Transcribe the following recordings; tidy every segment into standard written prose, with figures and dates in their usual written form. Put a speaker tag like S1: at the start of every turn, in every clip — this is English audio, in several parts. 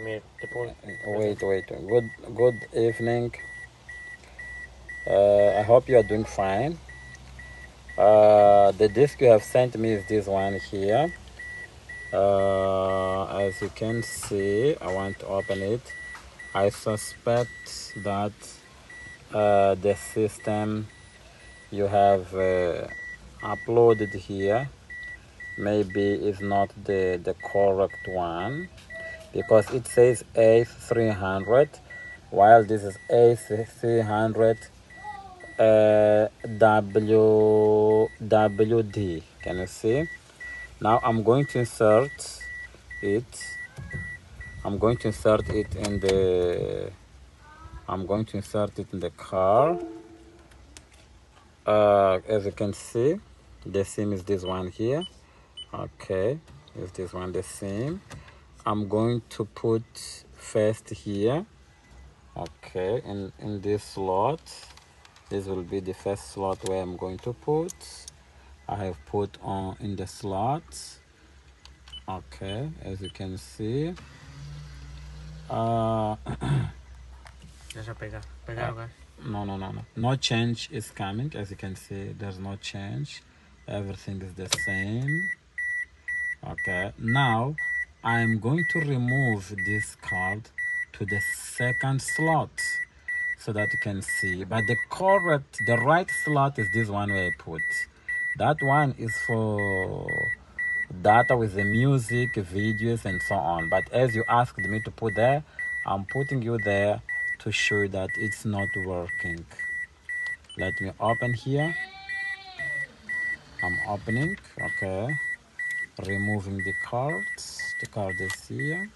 S1: Wait. Good evening. I hope you are doing fine. The disk you have sent me is this one here. As you can see, I want to open it. I suspect that the system you have uploaded here maybe is not the correct one, because it says A300 while this is A300 WD. Can you see? Now I'm going to insert it. I'm going to insert it in the car. As you can see, the SIM is this one here. Okay, is this one the SIM? I'm going to put first here. Okay, in this slot, this will be the first slot where I'm going to put. I have put on in the slot. Okay, as you can see. No change is coming. As you can see, there's no change. Everything is the same. Okay, now I'm going to remove this card to the second slot so that you can see. But the right slot is this one where I put. That one is for data with the music, videos, and so on. But as you asked me to put there, I'm putting you there to show you that it's not working. Let me open here. I'm opening. Okay, removing the cards. The card is here.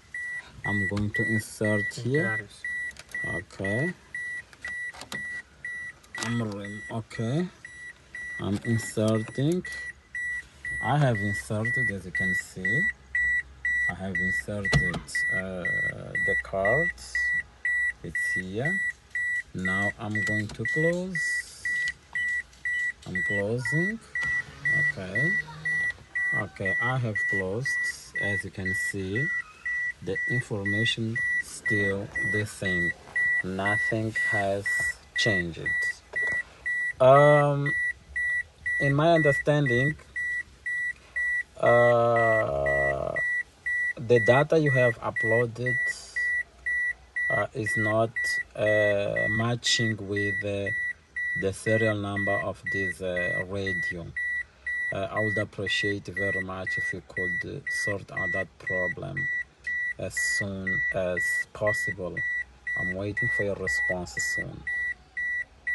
S1: I'm going to insert here. Okay, I'm inserting. I have inserted, as you can see, I have inserted the cards. It's here. Now I'm going to close. I'm closing. Okay, I have closed. As you can see, the information still the same. Nothing has changed. In my understanding, the data you have uploaded is not matching with the serial number of this radio. I would appreciate very much if you could sort out that problem as soon as possible. I'm waiting for your response soon.